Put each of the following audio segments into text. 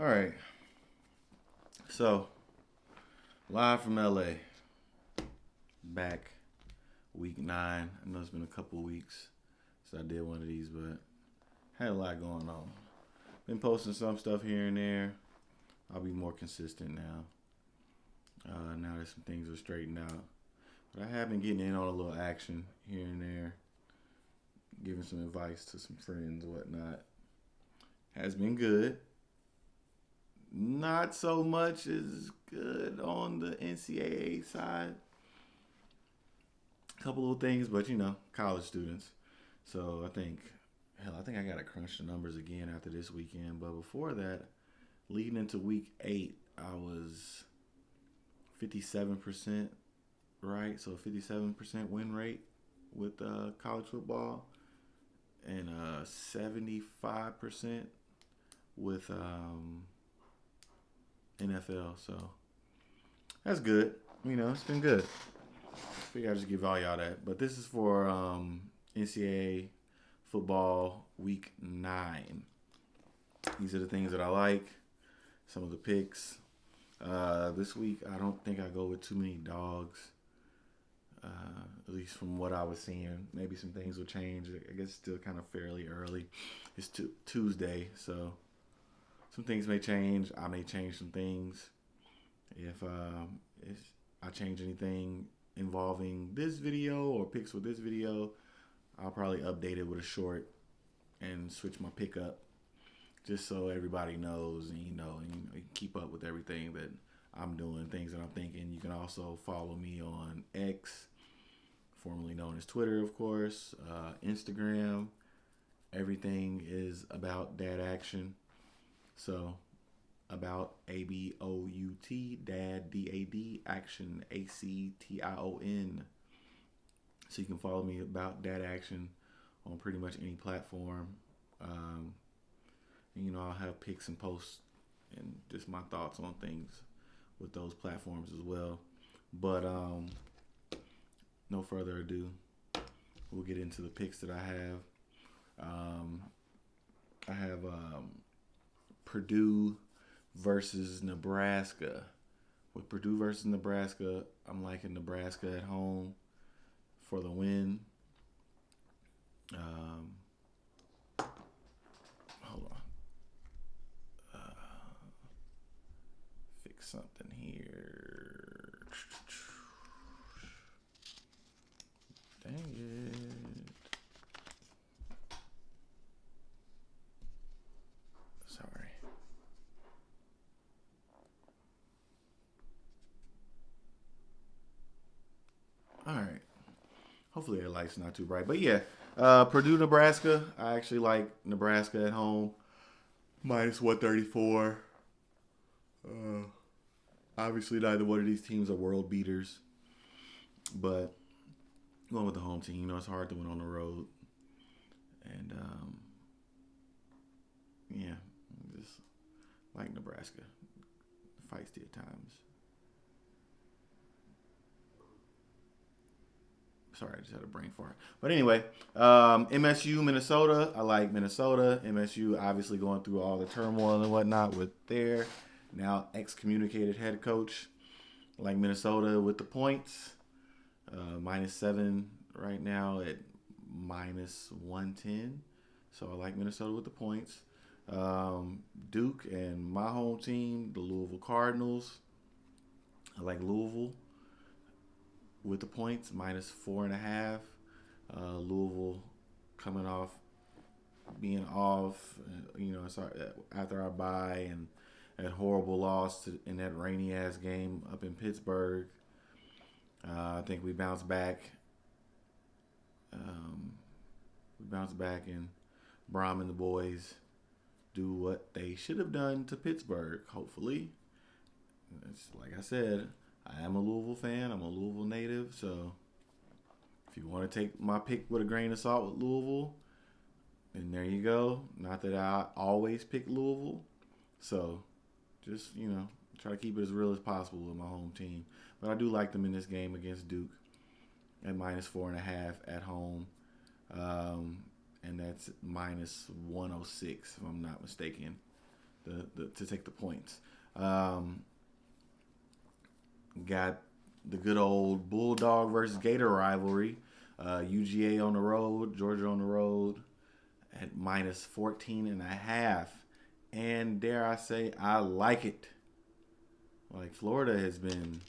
All right. So, live from LA. Back week 9. I know it's been a couple weeks since I did one of these, but had a lot going on. Been posting some stuff here and there. I'll be more consistent now. Now that some things are straightened out. But I have been getting in on a little action here and there, giving some advice to some friends and whatnot. Has been good. Not so much as good on the NCAA side. A couple of things, but college students. So I think I got to crunch the numbers again after this weekend. But before that, leading into week 8, I was 57% right. So 57% win rate with college football and 75% with NFL. So that's good. It's been good. I figure I just give all y'all that. But this is for NCAA football week 9. These are the things that I like. Some of the picks. This week, I don't think I go with too many dogs. At least from what I was seeing. Maybe some things will change. I guess it's still kind of fairly early. It's Tuesday, so some things may change. I may change some things. If I change anything involving this video or picks with this video, I'll probably update it with a short and switch my pick up just so everybody knows and you can keep up with everything that I'm doing, things that I'm thinking. You can also follow me on X, formerly known as Twitter, of course, Instagram. Everything is about Dad Action. So about ABOUT, Dad, DAD, Action, ACTION. So you can follow me about Dad Action on pretty much any platform. I'll have picks and posts and just my thoughts on things with those platforms as well. But no further ado, we'll get into the picks that I have. I have Purdue versus Nebraska. With Purdue versus Nebraska, I'm liking Nebraska at home for the win. Hold on. Fix something here. Dang it. Sorry. All right. Hopefully the light's not too bright. But yeah, Purdue, Nebraska. I actually like Nebraska at home. Minus 134. Obviously, neither one of these teams are world beaters. But going with the home team, it's hard to win on the road. And yeah, just like Nebraska. Feisty at times. Sorry, I just had a brain fart. But anyway, MSU, Minnesota. I like Minnesota. MSU obviously going through all the turmoil and whatnot with their now excommunicated head coach. I like Minnesota with the points. -7 right now at -110. So I like Minnesota with the points. Duke and my home team, the Louisville Cardinals. I like Louisville with the points, -4.5. Louisville coming off being off, after our bye and that horrible loss in that rainy ass game up in Pittsburgh. I think we bounced back. And Brom and the boys do what they should have done to Pittsburgh, hopefully. It's like I said, I am a Louisville fan. I'm a Louisville native. So if you want to take my pick with a grain of salt with Louisville, then there you go. Not that I always pick Louisville. So just, try to keep it as real as possible with my home team. But I do like them in this game against Duke at -4.5 at home. And that's -106, if I'm not mistaken. to take the points. Got the good old Bulldog versus Gator rivalry. UGA on the road, Georgia on the road at minus 14.5. And dare I say, I like it. Like, Florida has been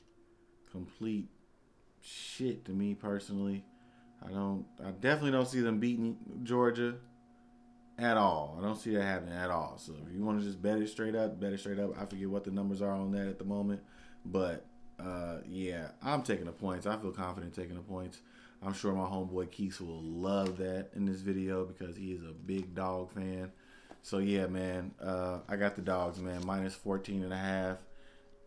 complete shit to me personally. I definitely don't see them beating Georgia at all. I don't see that happening at all. So if you want to just bet it straight up, bet it straight up. I forget what the numbers are on that at the moment. But, yeah, I'm taking the points. I feel confident taking the points. I'm sure my homeboy Keith will love that in this video because he is a big dog fan. So, yeah, man, I got the dogs, man. Minus 14.5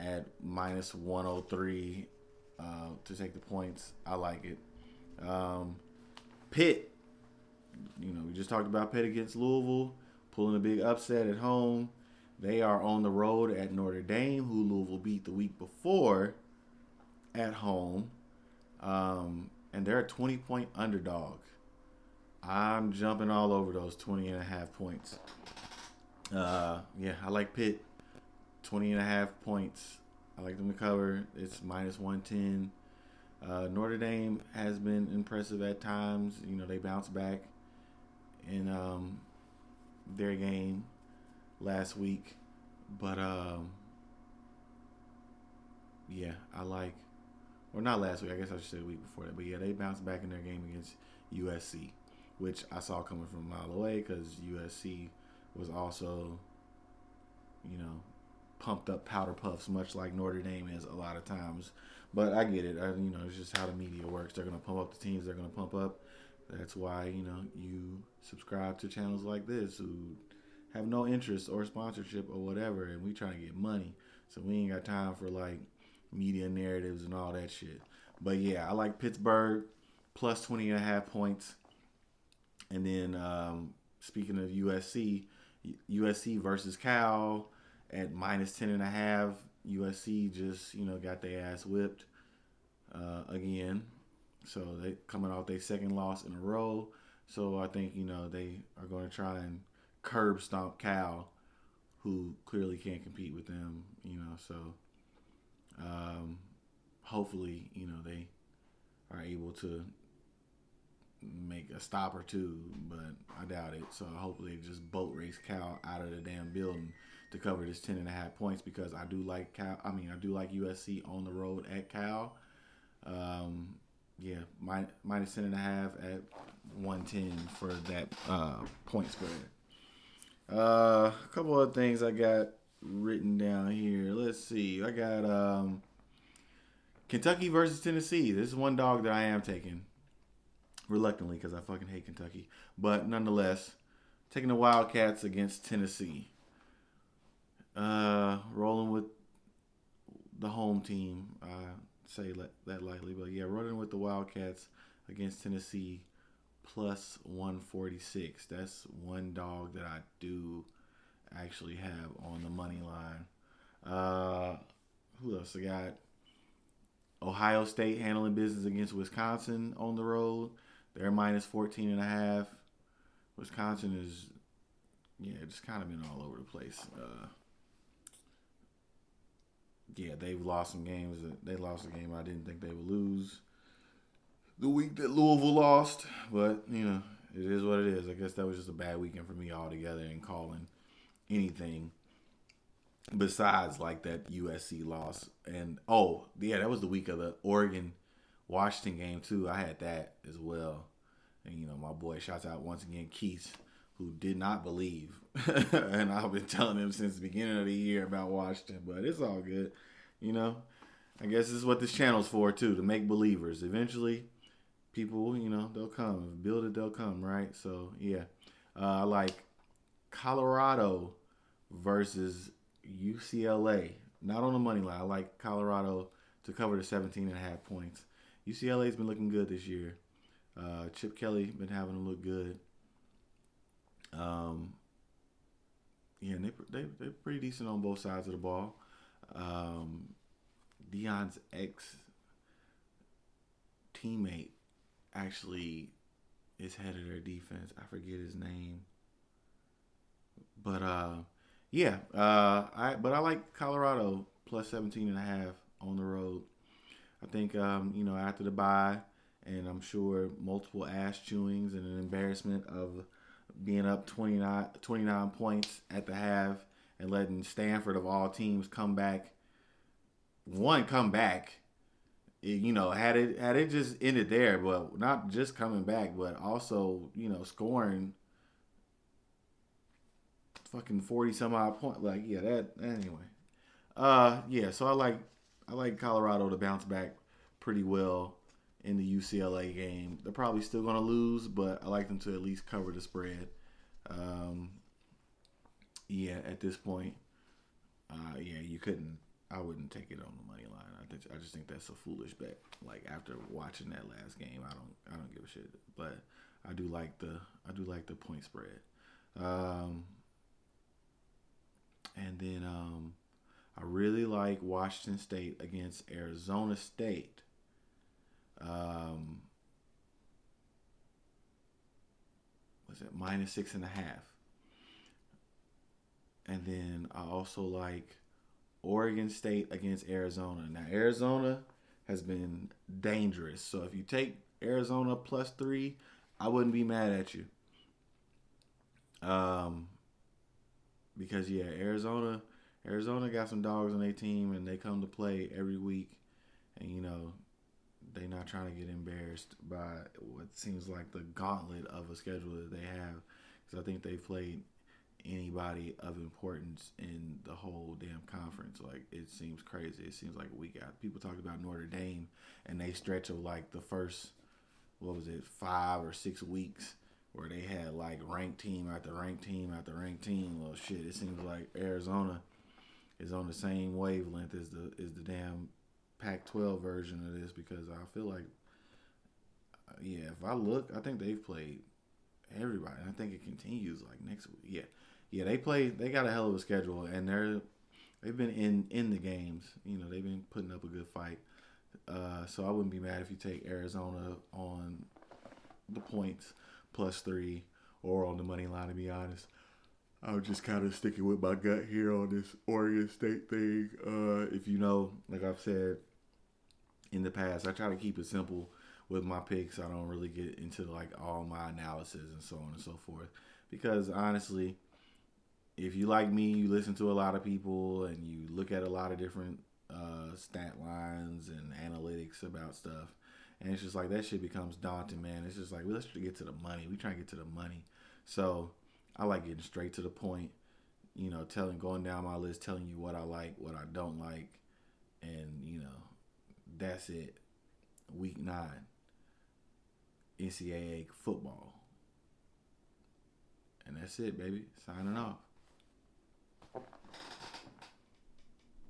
at minus 103 to take the points. I like it. Pitt, we just talked about Pitt against Louisville, pulling a big upset at home. They are on the road at Notre Dame, who Louisville beat the week before at home. And they're a 20-point underdog. I'm jumping all over those 20.5 points. Yeah, I like Pitt. 20.5 points. I like them to cover. It's minus 110. Notre Dame has been impressive at times. They bounce back in their game last week. But, yeah, I like... Or not last week. I guess I should say the week before that. But, yeah, they bounced back in their game against USC, which I saw coming from a mile away because USC was also, pumped up powder puffs, much like Notre Dame is a lot of times. But I get it. It's just how the media works. They're going to pump up the teams they're going to pump up. That's why, you subscribe to channels like this who have no interest or sponsorship or whatever, and we trying to get money. So we ain't got time for, media narratives and all that shit. But, yeah, I like Pittsburgh plus 20.5 points. And then, speaking of USC versus Cal at minus 10.5. USC just, got their ass whipped again. So they coming off their second loss in a row. So I think, they are going to try and curb stomp Cal, who clearly can't compete with them, So hopefully, they are able to make a stop or two, but I doubt it. So hopefully they just boat race Cal out of the damn building to cover this 10.5 points because I do like Cal. I do like USC on the road at Cal. Yeah, minus 10.5 at 110 for that point spread. A couple of things I got written down here. Let's see. I got Kentucky versus Tennessee. This is one dog that I am taking. Reluctantly, because I fucking hate Kentucky. But nonetheless, taking the Wildcats against Tennessee. Rolling with the home team. I say that lightly. But yeah, rolling with the Wildcats against Tennessee plus 146. That's one dog that I do actually have on the money line. Who else? I got Ohio State handling business against Wisconsin on the road. They're minus 14.5. Wisconsin is, just kind of been all over the place. Yeah, they've lost some games. They lost a game I didn't think they would lose the week that Louisville lost. But, it is what it is. I guess that was just a bad weekend for me altogether and calling anything besides that USC loss. And, that was the week of the Oregon-Washington game, too. I had that as well. And, my boy, shouts out once again, Keith, who did not believe. And I've been telling him since the beginning of the year about Washington. But it's all good. I guess this is what this channel's for, too, to make believers. Eventually, people, they'll come. If build it, they'll come, right? So, yeah. I like Colorado versus UCLA. Not on the money line. I like Colorado to cover the 17.5 points. UCLA's been looking good this year. Chip Kelly been having to look good. Yeah, and they're pretty decent on both sides of the ball. Deion's ex-teammate actually is head of their defense. I forget his name. But, Yeah, I like Colorado plus 17.5 on the road. I think after the bye, and I'm sure multiple ass chewings and an embarrassment of being up 29 points at the half and letting Stanford of all teams come back. One come back, had it just ended there, but not just coming back, but also scoring fucking 40 some odd point. Like yeah, that anyway. Yeah. So I like Colorado to bounce back pretty well in the UCLA game. They're probably still gonna lose, but I like them to at least cover the spread. Um, yeah, at this point, yeah, you couldn't. I wouldn't take it on the money line. I just think that's a foolish bet. Like after watching that last game, I don't give a shit. But I do like the point spread. Um, and then I really like Washington State against Arizona State. Um, was it -6.5? And then I also like Oregon State against Arizona. Now Arizona has been dangerous, so if you take Arizona +3, I wouldn't be mad at you. Um, because yeah, Arizona got some dogs on their team, and they come to play every week, and they not trying to get embarrassed by what seems like the gauntlet of a schedule that they have. Because I think they played anybody of importance in the whole damn conference. Like it seems crazy. It seems like a week out. People talk about Notre Dame and they stretch of like the first, what was it, 5 or 6 weeks where they had like ranked team after ranked team after ranked team. Well, shit, it seems like Arizona is on the same wavelength as the damn Pac-12 version of this because I feel like, yeah, if I look, I think they've played everybody. I think it continues like next week. Yeah, yeah, they play. They got a hell of a schedule, and they've been in the games. They've been putting up a good fight. So I wouldn't be mad if you take Arizona on the points +3 or on the money line. To be honest, I was just kind of sticking with my gut here on this Oregon State thing. If like I've said in the past, I try to keep it simple with my picks. I don't really get into like all my analysis and so on and so forth. Because honestly, if you like me, you listen to a lot of people and you look at a lot of different stat lines and analytics about stuff. And it's just like that shit becomes daunting, man. It's just like, let's get to the money. We try to get to the money. So I like getting straight to the point, going down my list, telling you what I like, what I don't like. And, that's it. Week 9, NCAA football. And that's it, baby. Signing off.